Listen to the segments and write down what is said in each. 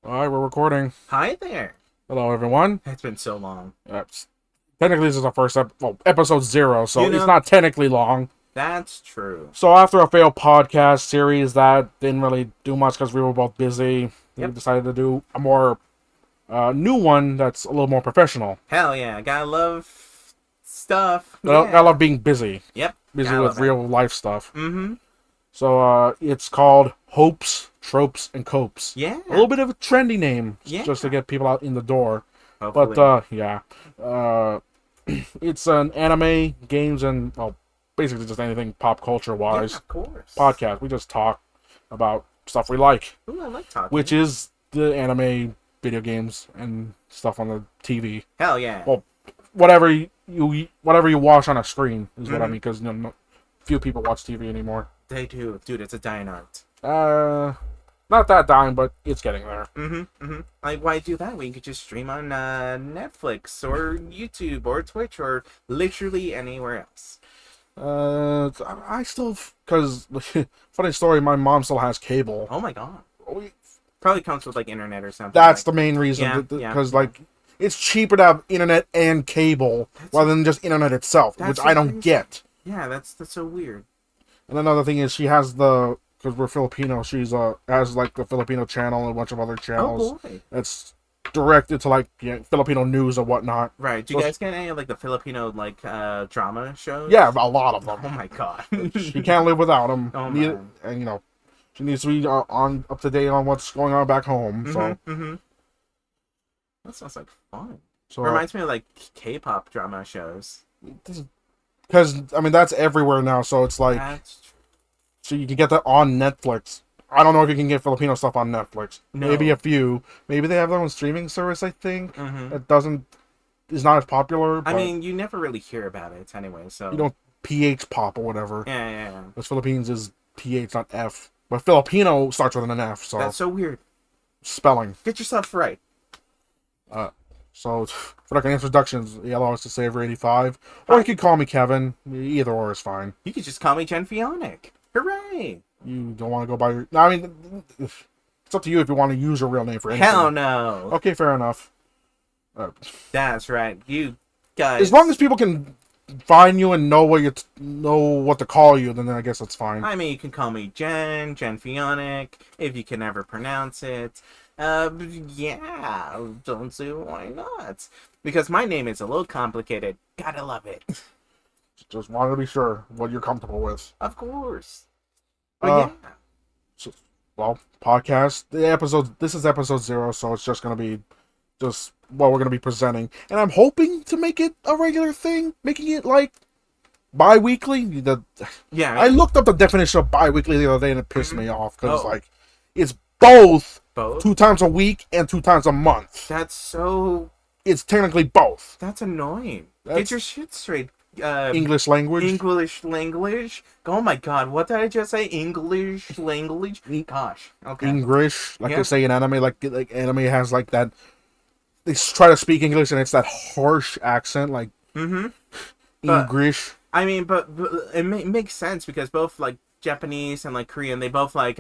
Alright, we're recording. Hi there. Hello, everyone. It's been so long. Technically, this is our first episode 0, You so it's know, not technically long. that's true. So after a failed podcast series that didn't really do much because we were both busy, we Yep. decided to do a more new one that's a little more professional. Hell yeah. Gotta love stuff. I Yeah. love being busy. Yep. Busy Gotta with love it. real life stuff. Mm-hmm. So it's called Hopes, Tropes, and Copes. A Yeah. little bit of a trendy name Yeah. just to get people out in the door. But Hopefully. yeah, uh, it's an anime, games, and well, basically just anything pop culture Yeah, wise of course. podcast. We just talk about stuff we like, Ooh, I like talking. which is the anime, video games, and stuff on the TV. Hell yeah. Well, whatever you watch on a screen is what I Mhm. mean, because few people watch TV anymore. They do. Dude, it's a dying art. Not that dying, but it's getting there. Mm-hmm. Mm-hmm. Like, why do that when you could just stream on Netflix or YouTube or Twitch or literally anywhere else? I still, because funny story, my mom still has cable. Oh my god. We, Probably comes with like internet or something. That's like, the main reason, yeah, because yeah. like it's cheaper to have internet and cable rather than just internet itself, which That's I so don't crazy. get. Yeah, that's so weird. And another thing is she has because we're Filipino, she's has like the Filipino channel and a bunch of other channels Oh boy. that's directed to like Filipino news or whatnot. Right. Do you guys get any of like the Filipino like drama shows? Yeah, a lot of them. Oh my god. She can't live without them. Oh my. And she needs to be on up to date on what's going on back home. Mm-hmm. That sounds like fun. So Reminds me of like K-pop drama shows. because I mean that's everywhere now. So it's like That's so you can get that on Netflix. I don't know if you can get Filipino stuff on Netflix. no. Maybe a few. Maybe they have their own streaming service. I think Mm-hmm. that doesn't is not as popular. I But mean, you never really hear about it anyway. So you don't PH pop or whatever. yeah. Because Philippines is PH, not F. But Filipino starts with an F. So That's so weird. spelling. Get yourself right. So for like an introductions, yellow is to Saver 85, or you could call me Kevin. Either or is fine. You could just call me Jen Fionic. Hooray! You don't want to go by your. No, I mean, it's up to you if you want to use your real name for anything. Hell no. Okay, fair enough. That's right. You guys. As long as people can find you and know what to call you, then I guess that's fine. I mean, you can call me Jen Fionic, if you can ever pronounce it. Yeah, don't see why not. Because my name is a little complicated. Gotta love it. Just wanted to be sure what you're comfortable with. Of course. But Uh, yeah. so, well, podcast. This is episode 0, so it's just gonna be just what we're gonna be presenting, and I'm hoping to make it a regular thing, making it like bi-weekly. Yeah. I looked up the definition of bi-weekly the other day, and it pissed me off because Oh. like it's both Both? 2 times a week and 2 times a month. That's so... It's technically both. That's annoying. Get That's your shit straight. English language. English language? Oh my god, what did I just say? English language? Gosh. Okay. English, like Yeah. they say in anime, like anime has like that. They try to speak English and it's that harsh accent, like Mm-hmm. But- English. I mean, but it makes sense because both like Japanese and like Korean, they both like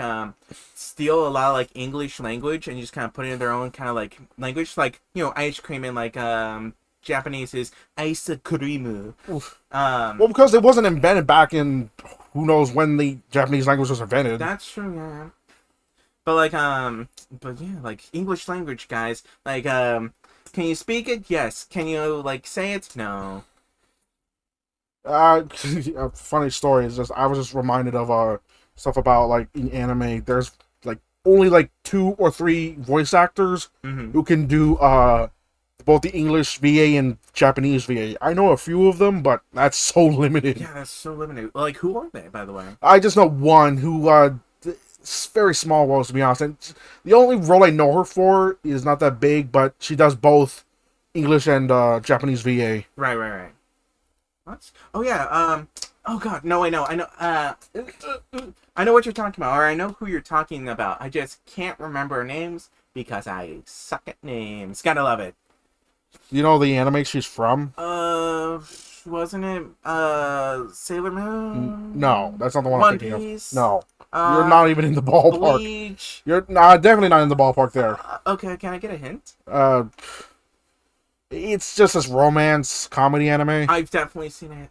steal a lot of like English language and just kind of put it in their own kind of like language. Like ice cream in like Japanese is ice cream. Well, because it wasn't invented back in who knows when the Japanese language was invented. That's true, yeah. But like but yeah, like English language, guys. Like can you speak it? Yes. Can you like say it? No. A funny story is just I was just reminded of stuff about like in anime. There's like only like 2 or 3 voice actors Mm-hmm. who can do both the English VA and Japanese VA. I know a few of them, but that's so limited. Yeah, that's so limited. Like, who are they, by the way? I just know one who it's very small roles to be honest. And the only role I know her for is not that big, but she does both English and Japanese VA. Right. What? Oh yeah. Oh god. No, I know. I know what you're talking about, or I know who you're talking about. I just can't remember names because I suck at names. Gotta love it. You know the anime she's from? Uh, wasn't it Sailor No, Moon? that's not the one I'm One thinking of. Piece? No, you're Uh, not even in the ballpark. Bleach? You're not definitely not in the ballpark there. Okay, can I get a hint? Uh, it's just this romance comedy anime. I've definitely seen it.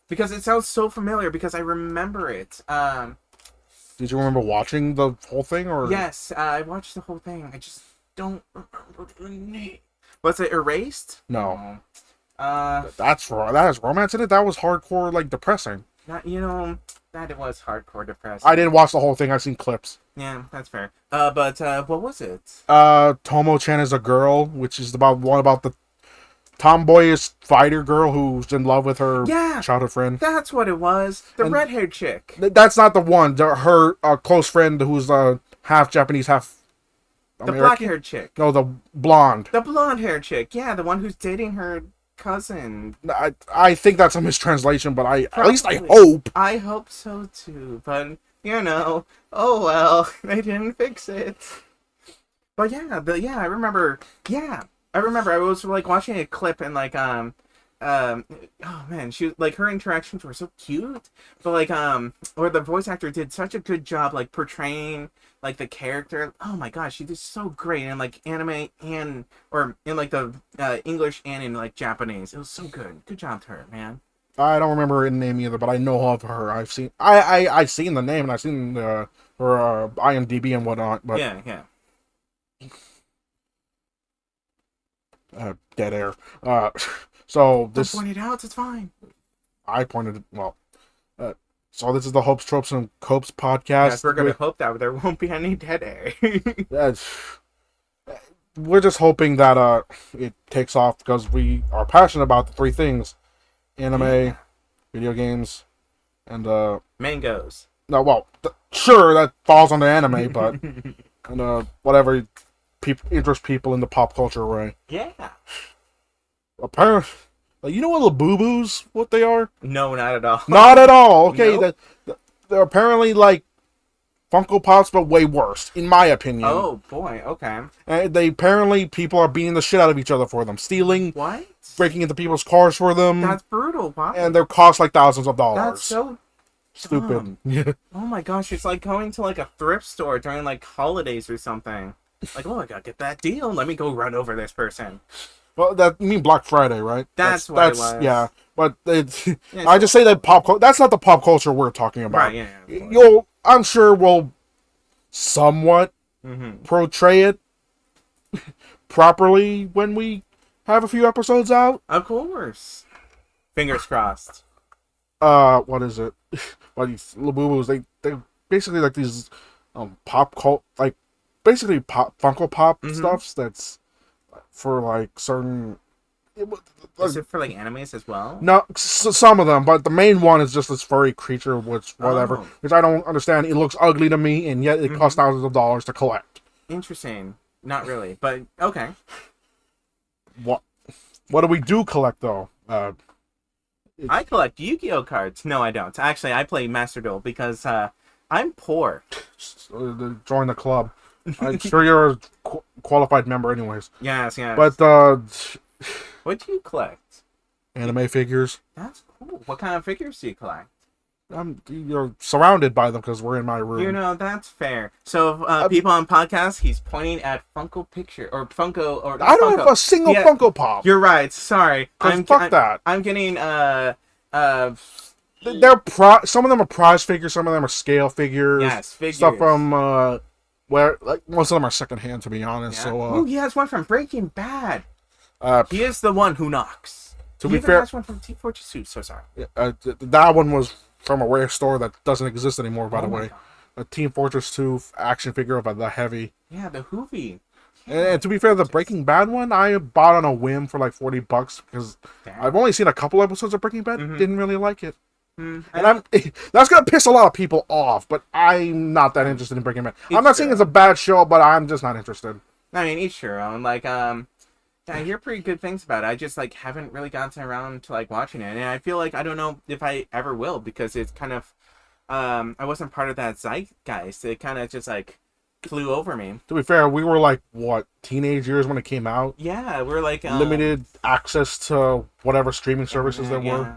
Because it sounds so familiar because I remember it. Did you remember watching the whole thing, or Yes, I watched the whole thing. I just don't remember the name. Was it Erased? no? Uh, That has romance in it. That was hardcore, like depressing. not that it was hardcore depressing. I didn't watch the whole thing. I've seen clips. Yeah, that's fair. But what was it? Tomo-chan is a girl, which is about the tomboyish fighter girl who's in love with her Yeah, childhood friend. that's what it was. The And red-haired chick. That's not the one. Her close friend who's half Japanese, half The American. black-haired chick. No, the blonde. The blonde-haired chick. Yeah, the one who's dating her cousin. I think that's a mistranslation, but at least I Probably. hope. I hope so too, but oh well, they didn't fix it. But yeah, I remember. Yeah, I remember. I was like watching a clip and oh man, she like her interactions were so cute, but or the voice actor did such a good job like portraying like the character. Oh my gosh, she did so great in like anime and or in like the English and in like Japanese. It was so good. Good job to her, man. I don't remember her name either, but I know of her. I've seen the name and I've seen her IMDb and whatnot. But Yeah. dead air. So Don't point it out. It's fine. I pointed well. So this is the Hopes, Tropes, and Copes podcast. Yes, we're gonna hope that there won't be any dead air. We're just hoping that it takes off because we are passionate about the three things: anime, video games, and Mangoes. no, well, sure that falls under anime, but and whatever interests people in the pop culture way. Yeah. Apparently, like, you know what Labubu's what they are? No, not at all. Not at all. Okay, Nope. they're apparently like Funko Pops, but way worse, in my opinion. Oh boy. Okay. And people are beating the shit out of each other for them, stealing, What? breaking into people's cars for them, That's brutal. Wow. and they cost like thousands of dollars. That's so stupid. Oh my gosh, it's like going to like a thrift store during like holidays or something. Like, oh, I gotta get that deal. Let me go run over this person. Well, you mean Black Friday, right? That's what it was. Yeah, but Yeah, I just say that that's not the pop culture we're talking about. Right, yeah. I'm sure we'll somewhat portray it properly when we have a few episodes out. Of course. Fingers crossed. What is it? Well, these Labubus, they basically like these pop cult, like basically Funko Pop stuffs that's for like certain. Is it for like animes as well? No, some of them, but the main one is just this furry creature, which I don't understand. It looks ugly to me, and yet it costs thousands of dollars to collect. Interesting. Not really, but okay. What do we do collect though? I collect Yu-Gi-Oh cards. No, I don't. Actually, I play Master Duel because I'm poor. Join the club. I'm sure you're a qualified member, anyways. Yes. But what do you collect? anime figures. That's cool. What kind of figures do you collect? You're surrounded by them because we're in my room. That's fair. So, people on podcast, he's pointing at Funko picture or Funko or I don't have a single Funko Pop. You're right. Sorry. Fuck that. I'm getting They're some of them are prize figures, some of them are scale figures. Yes, figures. Stuff from where like most of them are secondhand, to be honest. Yeah. So he has one from Breaking Bad. He is the one who knocks. To he be even fair, has one from Team Fortress 2. So sorry. That one was from a rare store that doesn't exist anymore. By the way, God. a Team Fortress 2 action figure of the Heavy. Yeah, the Hoovy. And to be fair, the Breaking Bad one I bought on a whim for like $40 because I've only seen a couple episodes of Breaking Bad. Didn't really like it. And that's gonna piss a lot of people off, but I'm not that interested in Breaking Bad. I'm not saying it's a bad show, but I'm just not interested. I mean, each your own. Like, I hear pretty good things about it. I just like haven't really gotten around to like watching it, and I feel like I don't know if I ever will because it's kind of, I wasn't part of that zeitgeist. It kind of just like flew over me. To be fair, we were like what, teenage years when it came out. Yeah, we're like Limited access to whatever streaming services there internet, were. yeah.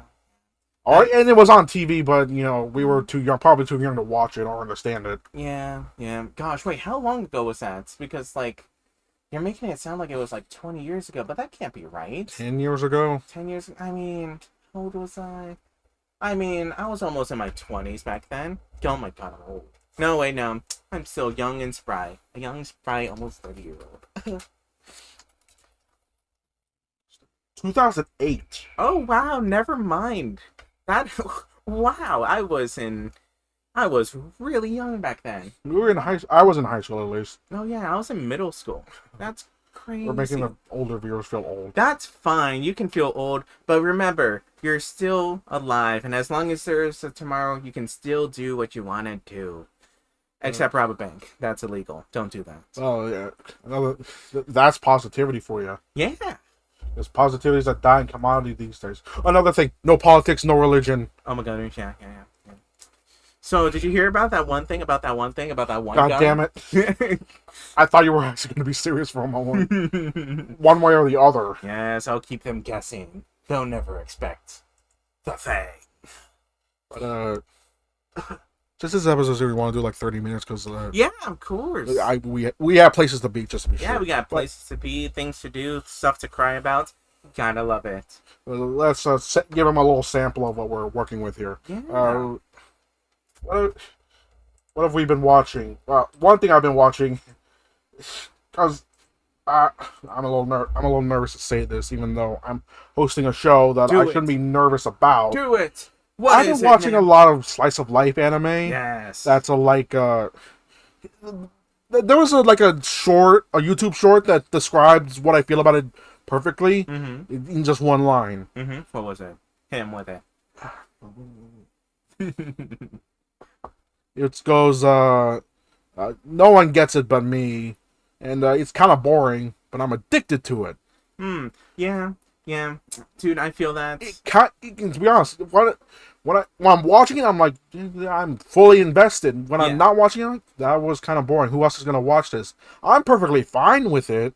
All right, and it was on TV, but you know we were too young, probably too young to watch it or understand it. Yeah, yeah. Gosh, wait, how long ago was that? Because like you're making it sound like it was like 20 years ago, but that can't be right. 10 years ago. 10 years. I mean, how old was I? I mean, I was almost in my 20s back then. Oh my god, I'm old. No, wait, no. I'm still young and spry. A young, spry, almost 30-year-old. 2008. Oh, wow, never mind. That, wow, I was really young back then. We were in I was in high school at least. Oh, yeah, I was in middle school. That's crazy. We're making the older viewers feel old. That's fine. You can feel old, but remember, you're still alive, and as long as there's a tomorrow, you can still do what you want to do. Except rob a bank. That's illegal. Don't do that. Oh yeah, that's positivity for you. Yeah. There's positivities that die in commodity these days. Another thing: no politics, no religion. Oh my god. Yeah. So, did you hear about that one thing? About that one God guy? damn it! I thought you were actually going to be serious for a moment. One way or the other. Yes, I'll keep them guessing. They'll never expect the thing. But just this episode, we want to do like 30 minutes because Yeah, of course. we have places to be, just to be Yeah, sure. we got places to be, things to do, stuff to cry about. Gotta love it. Let's give them a little sample of what we're working with here. Yeah. What have we been watching? One thing I've been watching, because I'm a little nervous to say this, even though I'm hosting a show that I shouldn't be nervous about. Do it. What I've been watching a lot of slice of life anime. Yes. That's there was a YouTube short that describes what I feel about it perfectly in just one line. What was it? Him with it. It goes, no one gets it but me, and it's kind of boring, but I'm addicted to it. Yeah, dude, I feel that. To be honest, when I'm watching it, I'm like, I'm fully invested. When I'm not watching it, I'm like, that was kind of boring. Who else is gonna watch this? I'm perfectly fine with it,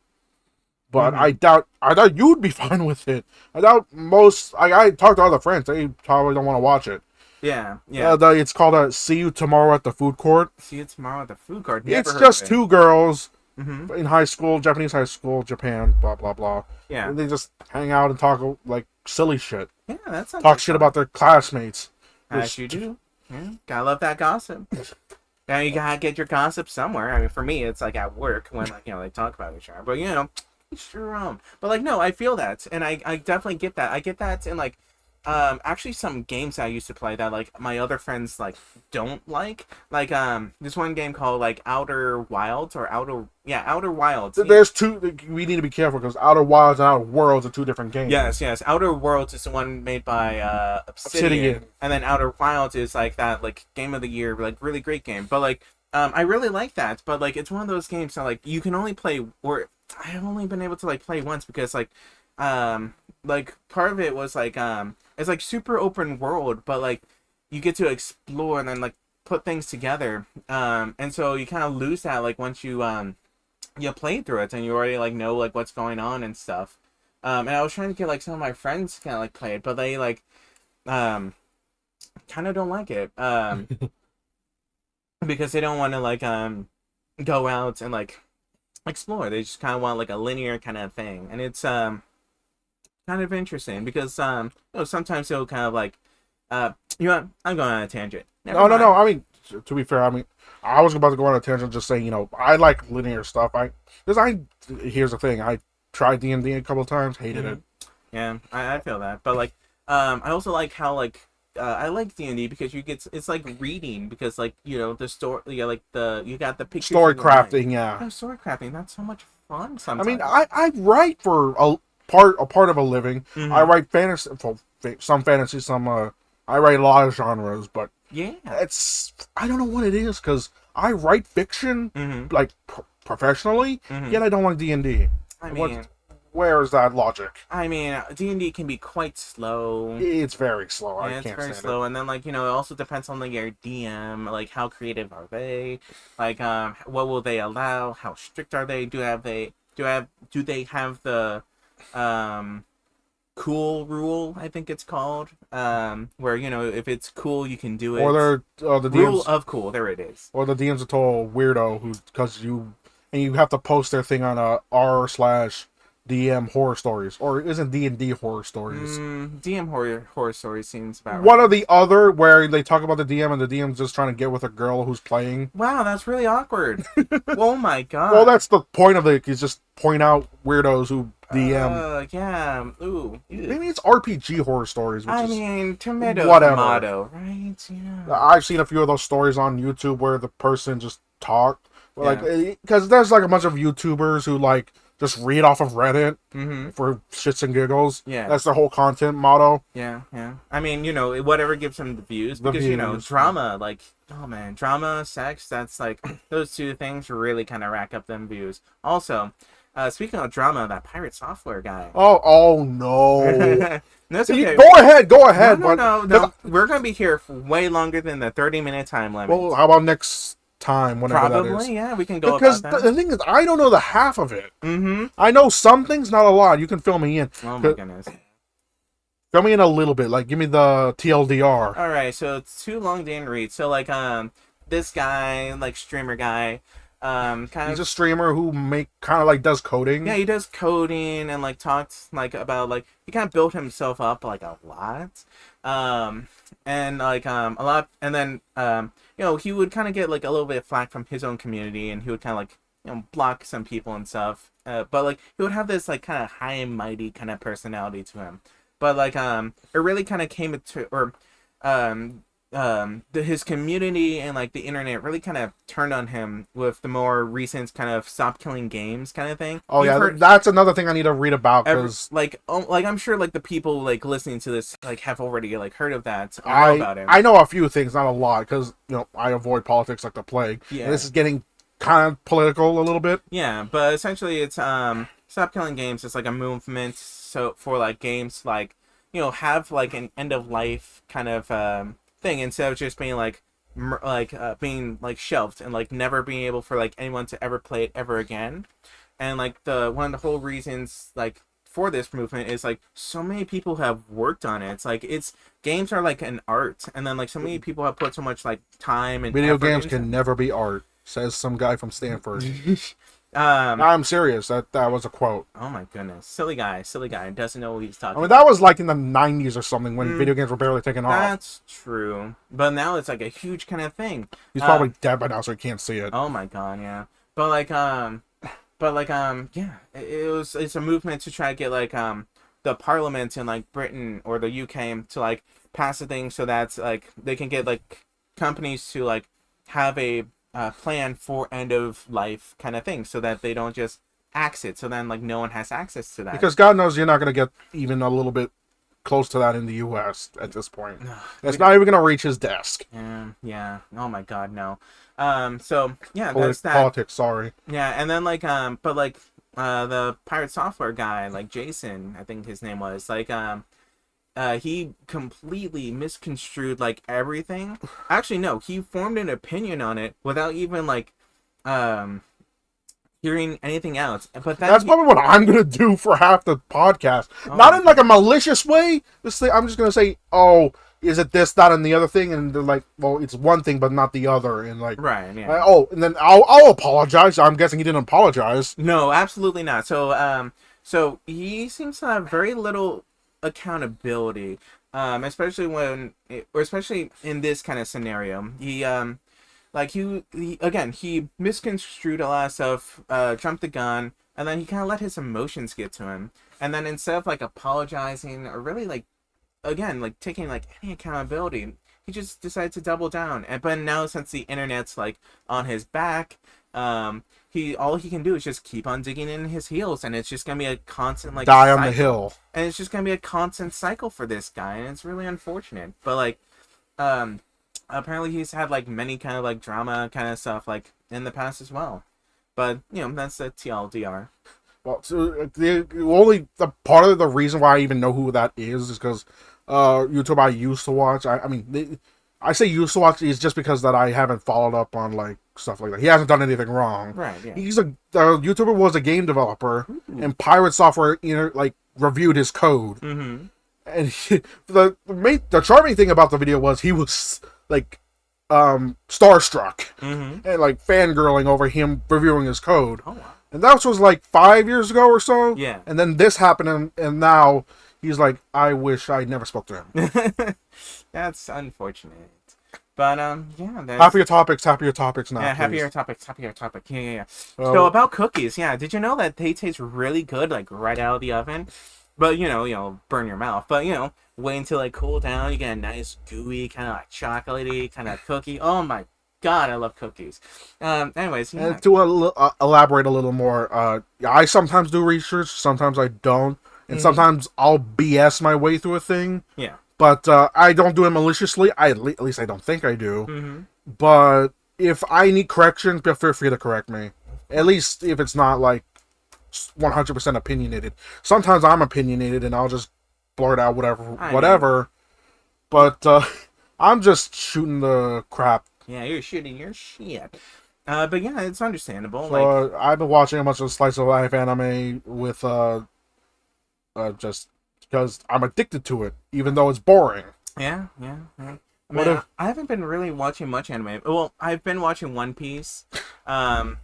but I doubt you'd be fine with it. I doubt most. I talked to other friends; they probably don't want to watch it. Yeah. It's called "See You Tomorrow at the Food Court." See you tomorrow at the food court. It's just two girls in high school, Japanese high school, Japan, blah blah blah. Yeah. And they just hang out and talk like silly shit. Yeah, that sounds. Talk shit about their classmates. As you do. Yeah, gotta love that gossip. Now you gotta get your gossip somewhere. I mean, for me, it's like at work when they talk about each other. But it's your own. But like, no, I feel that, and I definitely get that. I get that in like. Actually some games I used to play that like my other friends like don't like this one game called like Outer Wilds. There's two. We need to be careful because Outer Wilds and Outer Worlds are two different games. Yes. Outer Worlds is the one made by Obsidian, and then Outer Wilds is like that like game of the year, like really great game. But like I really like that, but like it's one of those games that like you can only play, or I've only been able to like play once because like part of it was like it's like super open world, but like you get to explore and then like put things together, and so you kind of lose that like once you play through it and you already like know like what's going on and stuff. And I was trying to get like some of my friends to kind of like play it, but they like kind of don't like it because they don't want to like go out and like explore. They just kind of want like a linear kind of thing, and it's kind of interesting because sometimes they'll kind of like I'm going on a tangent. No. I mean, to be fair, I mean, I was about to go on a tangent just saying, I like linear stuff. Here's the thing, I tried D&D a couple of times, hated it. Yeah, I feel that, but like I also like how like I like D&D because it's like reading because like the story, you got the pictures, story crafting. Yeah, story crafting, that's so much fun sometimes. I mean, I write for a part of a living. I write fantasy, some fantasy, some I write a lot of genres, but I don't know what it is because I write fiction like professionally, yet I don't like D&D. I mean, where is that logic? I mean, D&D can be quite slow. It's very slow. I Yeah, it's can't very stand slow, and then like it also depends on like your DM, like how creative are they, like what will they allow, how strict are they, do they have the um cool rule, I think it's called, where if it's cool you can do it. Or it. the Rule DMs, of cool, there it is. or the DM's a total weirdo who because you have to post their thing on a r/DM horror stories, or isn't D&D horror stories? DM horror story seems about One or right. the other, where they talk about the DM and the DM's just trying to get with a girl who's playing. Wow, that's really awkward. Oh my Well, god. that's the point of it. Is just point out weirdos who DM. Yeah. Ooh. Ew. Maybe it's RPG horror stories, which I is mean, tomato, whatever. tomato, right? Yeah. I've seen a few of those stories on YouTube where the person just talked, like, Yeah. because there's like a bunch of YouTubers who like just read off of Reddit Mm-hmm. for shits and giggles. Yeah. That's their whole content motto. Yeah. Yeah. I mean, whatever gives them the views, The because views. drama, like, oh man, drama, sex, that's like those two things really kind of rack up them views. Also, speaking of drama, that Pirate Software guy. Oh no. No, it's okay. Go ahead, go No, ahead. no, But no. We're gonna be here for way longer than the 30-minute time limit. well, how about next time, whenever that is? Probably, yeah, we can go Because about the that. thing is, I don't know the half of it. Mm-hmm. I know some things, not a lot. You can fill me in. Oh my goodness. Fill me in a little bit. Like, give me the TLDR. All right, so it's too long didn't read. So like this guy, like streamer guy, kind He's of a streamer who kind of like does coding. yeah, he does coding and like talks like about like he kind of built himself up like a lot. And like a lot, and then he would kind of get like a little bit of flack from his own community, and he would kind of like block some people and stuff. But like he would have this like kind of high and mighty kind of personality to him. But like it really kind of came to or his community and like the internet really kind of turned on him with the more recent kind of stop killing games kind of thing. Oh You've yeah, heard that's another thing I need to read about because like I'm sure like the people like listening to this like have already like heard of that or know about him. I know a few things, not a lot, because I avoid politics like the plague. Yeah. And this is getting kind of political a little bit. Yeah, but essentially it's stop killing games. It's like a movement so for like games like have like an end of life kind of thing instead of just being like being like shelved and like never being able for like anyone to ever play it ever again. And like the one of the whole reasons like for this movement is like so many people have worked on it. It's like games are like an art, and then like so many people have put so much like time and Video effort games into can never be art, says some guy from Stanford. um I'm serious. That was a quote. oh my goodness, silly guy doesn't know what he's talking I mean, about. that was like in the 90s or something when video games were barely taking off. That's true, but now it's like a huge kind of thing. He's probably dead by now, so he can't see it. Oh my god, yeah. But like yeah, it's a movement to try to get like the parliament in like Britain or the UK to like pass a thing so that's like they can get like companies to like have a plan for end of life kind of thing so that they don't just axe it, so then like no one has access to that. Because God knows you're not going to get even a little bit close to that in the U.S. at this point. It's not even going to reach his desk. Yeah. Oh my god, no. So yeah, that's that. Politics, sorry. Yeah, and then like but like the Pirate Software guy, like Jason, I think his name was, like he completely misconstrued like everything. Actually no, he formed an opinion on it without even like hearing anything else. But then That's probably what I'm gonna do for half the podcast. Not in like a malicious way. I'm just gonna say, oh, is it this, that, and the other thing? And they're like, well, it's one thing, but not the other. And like, right, yeah. and then I'll apologize. I'm guessing he didn't apologize. No, absolutely not. So he seems to have very little accountability, especially in this kind of scenario. He misconstrued a lot of stuff, jumped the gun, and then he kind of let his emotions get to him. And then instead of like apologizing or really like, again, like taking like any accountability, he just decided to double down. But now since the internet's like on his back, all he can do is just keep on digging in his heels, and it's just gonna be a constant like Die on the hill. And it's just gonna be a constant cycle for this guy, and it's really unfortunate. But like, apparently he's had like many kind of like drama kind of stuff like in the past as well. But that's the TLDR. Well, so the part of the reason why I even know who that is because YouTube I used to watch. I say used to watch is just because that I haven't followed up on like stuff like that. He hasn't done anything wrong. Right, yeah. He's a the YouTuber was a game developer, Ooh. and Pirate Software like reviewed his code. Mm-hmm. And the charming thing about the video was he was like starstruck Mm-hmm. and like fangirling over him reviewing his code. Oh, wow. And that was like 5 years ago or so. Yeah. And then this happened, and now he's like, I wish I never spoke to him. That's unfortunate. But, yeah, that's... Happier topics now. Yeah, please. happier topic. Yeah, yeah, yeah. Uh, So about cookies, yeah, did you know that they taste really good, like right out of the oven? But burn your mouth. But wait until like cool down. You get a nice gooey, kind of like chocolatey kind of cookie. Oh my god, I love cookies. Anyways, yeah. And to elaborate a little more, I sometimes do research, sometimes I don't, and sometimes I'll BS my way through a thing. Yeah. But I don't do it maliciously. At least I don't think I do. Mm-hmm. But if I need correction, feel free to correct me. At least if it's not like 100% opinionated. Sometimes I'm opinionated and I'll just blurt out whatever. But I'm just shooting the crap. Yeah, you're shooting your shit. But yeah, it's understandable. So I've been watching a bunch of slice of life anime with just because I'm addicted to it, even though it's boring. Yeah. I mean, I haven't been really watching much anime. Well, I've been watching One Piece, but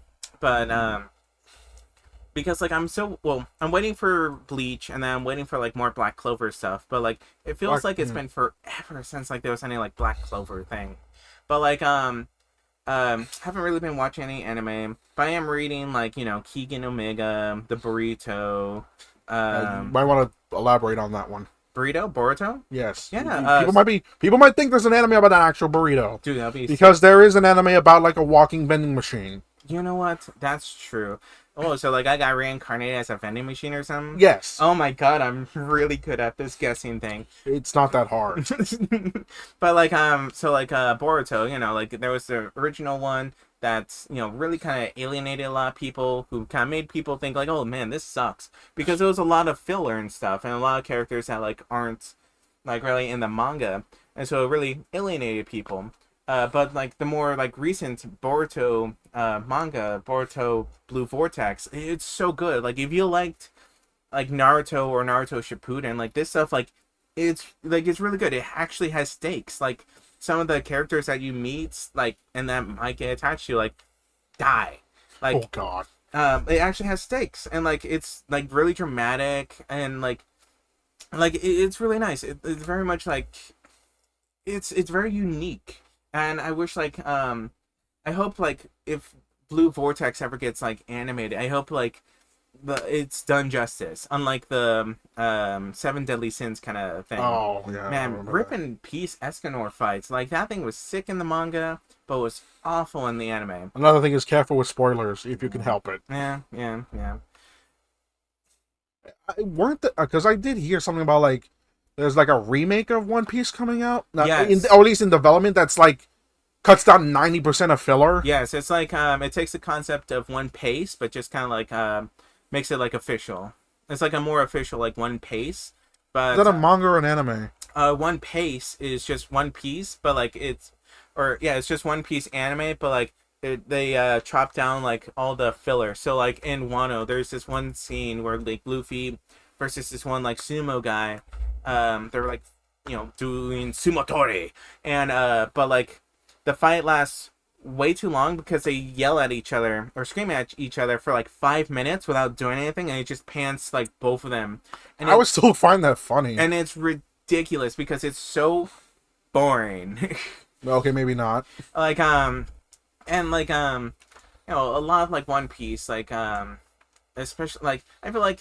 because like I'm waiting for Bleach, and then I'm waiting for like more Black Clover stuff. But like, it feels like it's been forever since like there was any like Black Clover thing. But like, haven't really been watching any anime. But I am reading like Keegan Omega, the Burrito. You might want to elaborate on that one. Boruto? Yes. Yeah. People might think there's an anime about an actual burrito. Dude, that'll be because there is an anime about like a walking vending machine. You know what? That's true. Oh, so like I got reincarnated as a vending machine or something? Yes. Oh my god, I'm really good at this guessing thing. It's not that hard. But like Boruto, like there was the original one that's really kind of alienated a lot of people, who kind of made people think like, oh man, this sucks, because there was a lot of filler and stuff and a lot of characters that like aren't like really in the manga, and so it really alienated people. But like the more like recent Boruto manga, Boruto Blue Vortex, it's so good. Like if you liked like Naruto or Naruto Shippuden, like this stuff, like it's really good. It actually has stakes. Like some of the characters that you meet, like, and that might get attached to, like, die. Like, oh god. It actually has stakes, and like it's like really dramatic, and like it's really nice. It's very much like it's very unique. And I wish like I hope like if Blue Vortex ever gets like animated, I hope like it's done justice, unlike the Seven Deadly Sins kind of thing. Oh yeah, man, Rip and Peace Escanor fights, like that thing was sick in the manga, but was awful in the anime. Another thing is careful with spoilers if you can help it. Yeah. Weren't because I did hear something about like there's like a remake of One Piece coming out. Yes. Or at least in development. That's like cuts down 90% of filler. Yes, it's like it takes the concept of One Piece, but just kind of like makes it like official. It's like a more official like One Piece. But is that a manga or an anime? One Piece is just One Piece, but like it's just One Piece anime, but like they chop down like all the filler. So like in Wano, there's this one scene where like Luffy versus this one like sumo guy. They're like doing sumotori, and but like the fight lasts way too long because they yell at each other or scream at each other for like 5 minutes without doing anything, and it just pans like both of them. And I would still find that funny. And it's ridiculous because it's so boring. Okay, maybe not. Like and like a lot of like One Piece, like especially like I feel like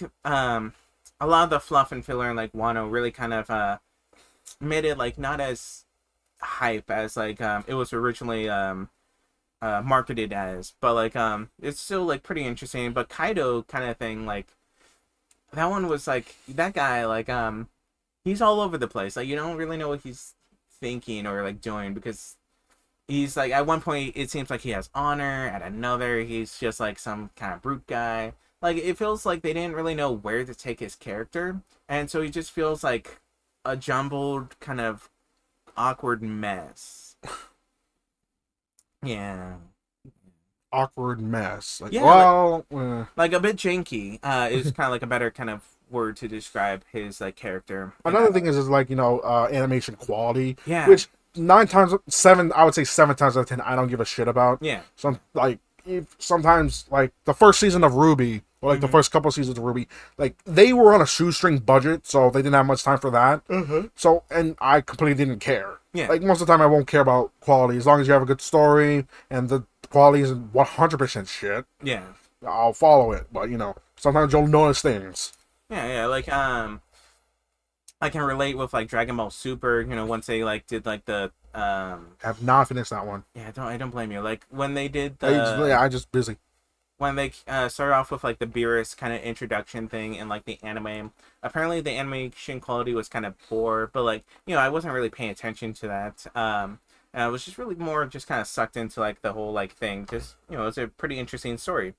a lot of the fluff and filler in like Wano really kind of made it like not as hype as like it was originally marketed as, but like it's still like pretty interesting. But Kaido kind of thing, like that one was like that guy like he's all over the place. Like you don't really know what he's thinking or like doing, because he's like at one point it seems like he has honor, at another he's just like some kind of brute guy. like it feels like they didn't really know where to take his character, and so he just feels like a jumbled kind of awkward mess. Yeah. Awkward mess. Like, Yeah, well, like a bit janky is kind of like a better kind of word to describe his like character in another that. thing is like animation quality, Yeah, which 9 times seven, I would say 7 times out of 10, I don't give a shit about. yeah. Some like sometimes like the first season of Ruby or like the Mm-hmm. first couple of seasons of Ruby, like they were on a shoestring budget, so they didn't have much time for that. Mm-hmm. So and I completely didn't care. Yeah. Like most of the time, I won't care about quality as long as you have a good story and the quality is 100% shit. Yeah. I'll follow it, but sometimes you'll notice things. Yeah, yeah. Like I can relate with like Dragon Ball Super. Once they like did like the Have not finished that one. yeah, I don't blame you. Like when they did I just busy. when they started off with like the Beerus kind of introduction thing and like the anime. Apparently the animation quality was kind of poor, but like I wasn't really paying attention to that. And I was just really more just kind of sucked into like the whole like thing. Just it was a pretty interesting story.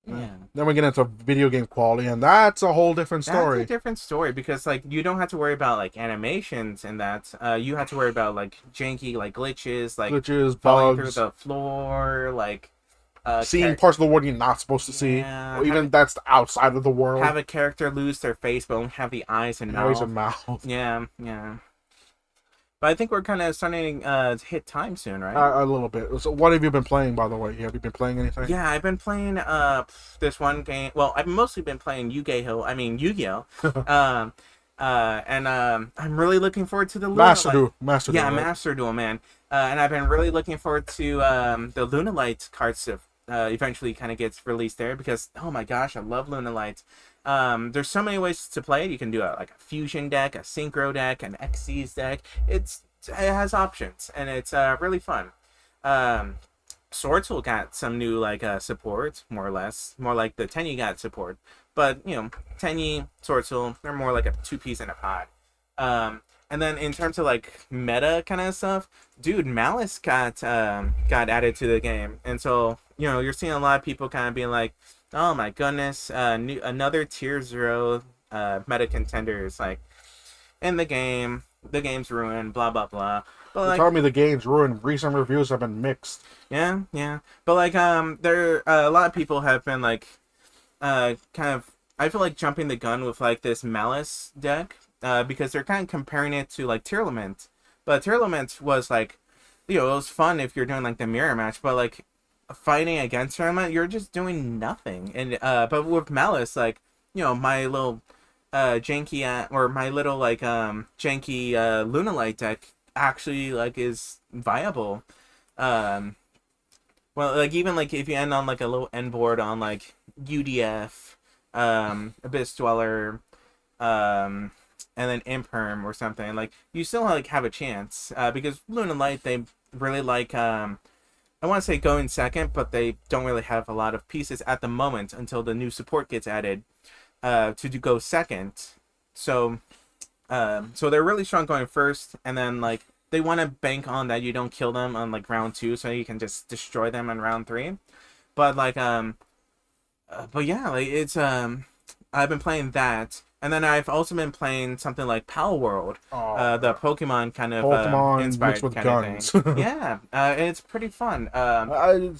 Yeah. Then we get into video game quality, and that's a whole different That's a story. different story because like you don't have to worry about like animations and that. You have to worry about like janky like glitches, like Glitches, falling through bugs, the floor, like seeing parts of the world you're not supposed to see, yeah, or even that's outside of the world. have a character lose their face but don't have the eyes and Nose mouth. and mouth. Yeah, yeah. But I think we're kind of starting to hit time soon, right? A little bit. So, what have you been playing, by the way? Have you been playing anything? Yeah, I've been playing this one game. Well, I've mostly been playing Yu-Gi-Oh. I mean Yu-Gi-Oh. um, and I'm really looking forward to the Luna Master Light. Duel. Master Duel. Yeah, Right? Master Duel, man. And I've been really looking forward to the Luna Light cards to eventually kind of gets released there because oh my gosh, I love Luna Light. There's so many ways to play it. You can do like a fusion deck, a synchro deck, an Xyz deck. It has options and it's really fun. Um, Swordtool got some new like support, more or less, more like the Tenyi got support. But Tenyi, Swordtool, they're more like a two-piece in a pod. And then in terms of like meta kind of stuff, dude, Malice got added to the game, and so you're seeing a lot of people kind of being like, oh my goodness, another tier 0 meta contenders like in the game. The game's ruined, blah blah blah. But You like, told me the game's ruined. Recent reviews have been mixed. yeah, yeah. But like, there a lot of people have been like, kind of. I feel like jumping the gun with like this Malice deck, because they're kind of comparing it to like Tearlament, but Tearlament was like, it was fun if you're doing like the mirror match, but like fighting against Tearlament, you're just doing nothing. And but with Malice, like, my little janky or my little like janky Lunalight deck actually like is viable. Um, well, like even like if you end on like a little end board on like UDF, Abyss Dweller, and then Imperm or something, like you still like have a chance. Because Lunalight they really like I want to say going second, but they don't really have a lot of pieces at the moment until the new support gets added go second. So so they're really strong going first, and then like they want to bank on that you don't kill them on like round 2, so you can just destroy them in round 3. But like but yeah, like it's I've been playing that, and then I've also been playing something like Pal World, Oh, the Pokemon kind of Pokemon inspired mixed with kind guns. of thing. Yeah, and it's pretty fun.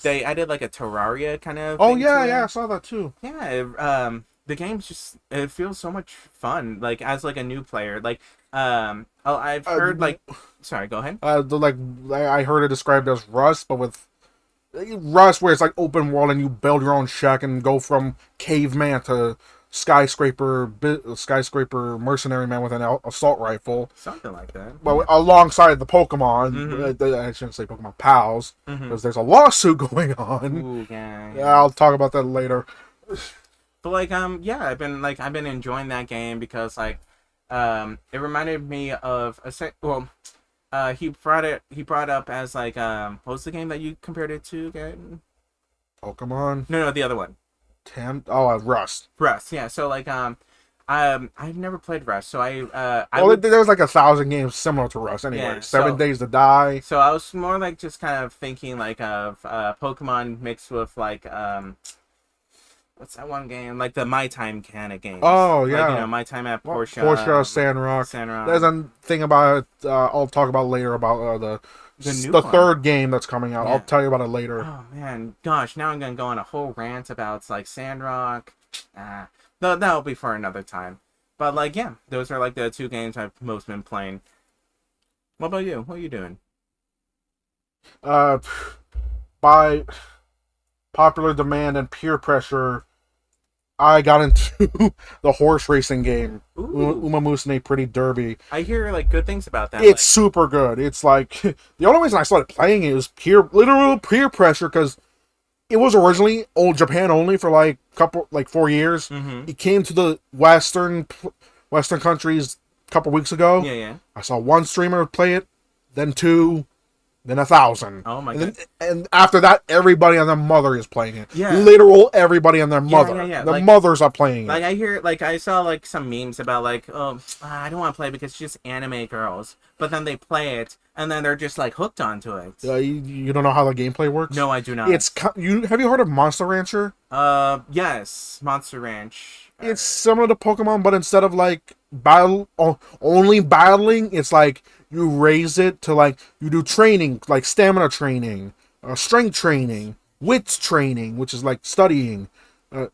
They added like a Terraria kind of. Oh thing yeah, to yeah, I it. saw that too. Yeah, the game's just it feels so much fun. Like as like a new player, like I've heard like, sorry, go ahead. I heard it described as Rust, but with Rust where it's like open world and you build your own shack and go from caveman to skyscraper mercenary man with an assault rifle. Something like that. Well, alongside the Pokemon, Mhm. I shouldn't say Pokemon pals Mhm. because there's a lawsuit going on. Ooh, yeah, Yeah, I'll talk about that later. But like yeah, I've been enjoying that game because like it reminded me of he brought up as like what was the game that you compared it to again? Pokemon No, the other one. Rust. Rust. Yeah, so like I've never played Rust, so I Well, would. there was like 1,000 games similar to Rust anyway. Yeah, 7 Days to Die. so I was more like just kind of thinking like of Pokemon mixed with like what's that one game? Like the My Time kind of games. Oh Like, yeah. My Time at Well, Portia, Portia, Sandrock. There's Sandrock, a thing about it. I'll talk about later about the new the one. third game that's coming out. I'll Yeah. tell you about it later. Oh man, gosh, now I'm gonna go on a whole rant about like Sandrock. That'll be for another time. But like, yeah, those are like the two games I've most been playing. What about you? What are you doing? Uh, by popular demand and peer pressure, I got into the horse racing game, Ooh, Uma Musume Pretty Derby. I hear like good things about that. It's super good. It's like the only reason I started playing it is literal peer pressure because it was originally old Japan only for like 4 years. Mm-hmm. It came to the Western countries a couple weeks ago. Yeah, yeah. I saw one streamer play it, then two, then 1,000. Oh my and god. and after that, everybody and their mother is playing it. Yeah. Literal everybody and their mother. Yeah. The Like, mothers are playing it. like I hear, like I saw like some memes about like, oh, I don't want to play because it's just anime girls. But then they play it, and then they're just like hooked onto it. You don't know how the gameplay works? No, I do not. Have you heard of Monster Rancher? Yes, Monster Ranch. It's similar to Pokemon, but instead of like only battling, it's like you raise it to like you do training, like stamina training, strength training, wits training, which is like studying.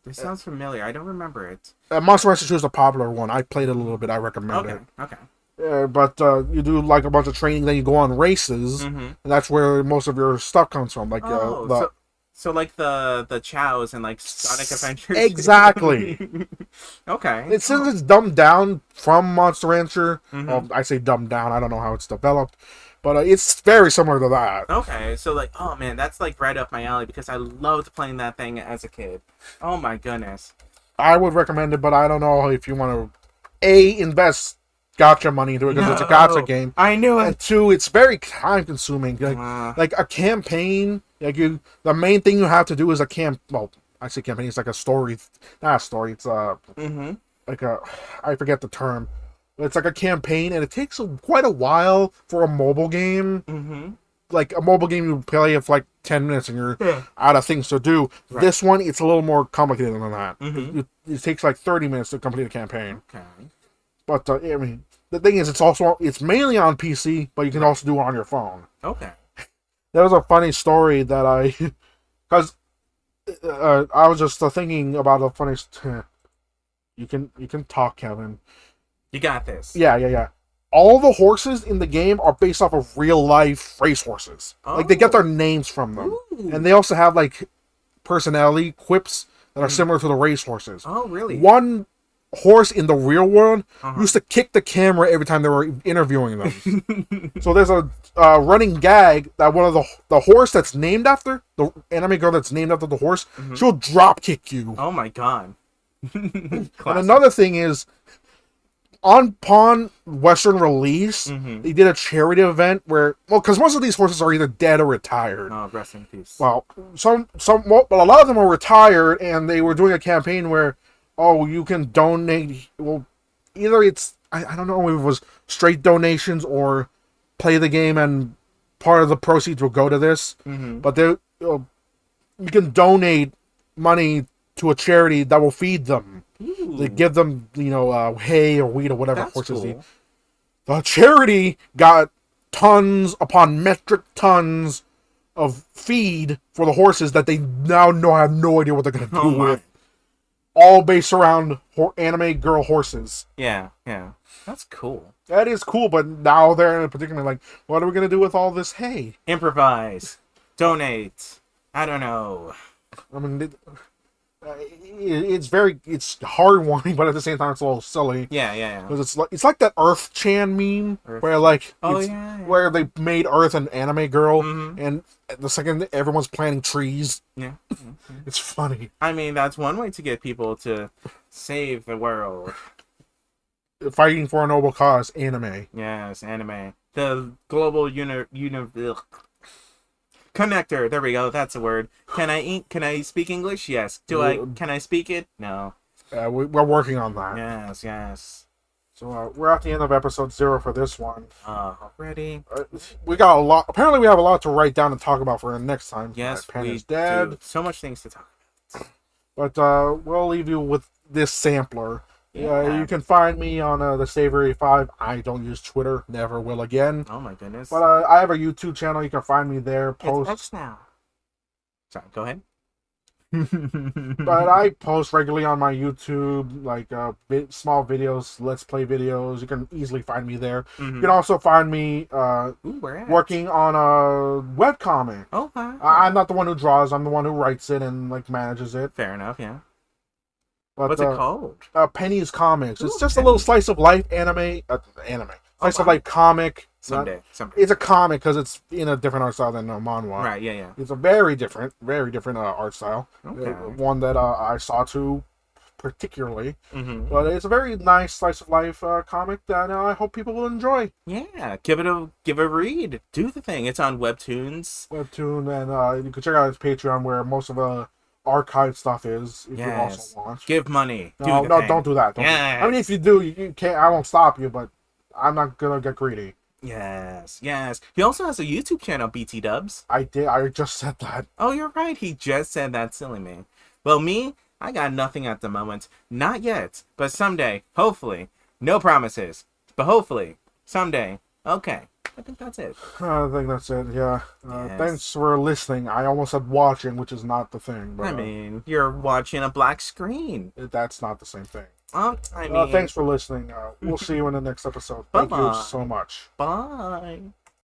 This sounds familiar. I don't remember it. Monster Rancher 2 is a popular one. I played it a little bit. I recommend it. Okay. But you do like a bunch of training, then you go on races, Mm-hmm. and that's where most of your stuff comes from. Like So like the Chows and like Sonic Adventures. Exactly. Okay. Since it's dumbed down from Monster Rancher, Mhm. well, I say dumbed down. I don't know how it's developed, but it's very similar to that. Okay, so like, oh man, that's like right up my alley because I loved playing that thing as a kid. Oh my goodness. I would recommend it, but I don't know if you want to invest gotcha money into it because it's a gotcha game. I knew And two, it's very time consuming. Like a campaign, the main thing you have to do is a Well, I say campaign. It's like a story, not a story. It's Mm-hmm. like I forget the term. But it's like a campaign, and it takes quite a while for a mobile game. Mm-hmm. Like a mobile game, you play it for like 10 minutes, and you're out of things to do. Right. This one, it's a little more complicated than that. Mm-hmm. It takes like 30 minutes to complete a campaign. Okay. But I mean, the thing is, it's mainly on PC, but you can also do it on your phone. Okay. There was a funny story that because I was just thinking about a funny. You can talk, Kevin. You got this. Yeah. All the horses in the game are based off of real life racehorses. Like they get their names from them, Ooh. and they also have like personality quips that are similar to the racehorses. Oh, really? One horse in the real world Uh-huh. used to kick the camera every time they were interviewing them. So there's a running gag that one of the horse that's named after the anime girl that's named after the horse, Mhm. she'll drop kick you. Oh my god. And another thing is, upon Western release, Mhm. they did a charity event where, because most of these horses are either dead or retired. Oh, rest in peace. Well, but a lot of them are retired, and they were doing a campaign where, you can donate. Well, either it's I don't know if it was straight donations or play the game and part of the proceeds will go to this. Mm-hmm. But you can donate money to a charity that will feed them. They give them hay or wheat or whatever That's horses cool. eat. The charity got tons upon metric tons of feed for the horses that they now have no idea what they're going to do Oh my. with. All based around anime girl horses. Yeah. That's cool. That is cool, but now they're in a predicament like, what are we going to do with all this hay? Improvise. Donate. I don't know. I mean, it's heartwarming, but at the same time, it's a little silly. Yeah. Because it's like that Earth Chan meme Earth where like Oh, it's- yeah. where they made Earth an anime girl, Mhm. and the second everyone's planting trees, Yeah. it's funny. I mean, that's one way to get people to save the world. Fighting for a noble cause, anime. Yes, anime. The global connector. There we go. That's a word. Can I speak English? Yes. Can I speak it? No. We're working on that. Yes, yes. So we're at the end of episode 0 for this one. Already. We got a lot. Apparently, we have a lot to write down and talk about for next time. Yes, Pen we is dead. do. So much things to talk But we'll leave you with this sampler. Yeah. You can find me on the Savory 5. I don't use Twitter. Never will again. Oh my goodness. But I have a YouTube channel. You can find me there. It's X now. Sorry, go ahead. But I post regularly on my YouTube, like small videos, Let's Play videos. You can easily find me there. You can also find me working on a webcomic. Oh, wow. I'm not the one who draws. I'm the one who writes it and like manages it. Fair enough, yeah. But, What's it called? Penny's Comics. It's Ooh, just Penny. a little slice of life slice of life comic. Someday. It's a comic because it's in a different art style than a manhwa. Right, yeah. It's a very different art style. Okay. One that I saw too particularly. Mm-hmm. But it's a very nice slice of life comic that I hope people will enjoy. Yeah, give a read. Do the thing. It's on Webtoons. Webtoon, and you can check out his Patreon where most of the archive stuff is. If you also want. Give money. No, don't do that. I mean, if you do, you can't. I won't stop you, but I'm not gonna get greedy. Yes. He also has a YouTube channel, BT Dubs. I did. I just said that. Oh, you're right. He just said that, silly me. Well, me, I got nothing at the moment. Not yet, but someday, hopefully. No promises, but hopefully, someday. Okay, I think that's it. I think that's it. Yeah. Yes. Thanks for listening. I almost said watching, which is not the thing. But, I mean, you're watching a black screen. that's not the same thing. I mean, Thanks for listening. We'll see you in the next episode. Thank you Bye-bye. so much. Bye.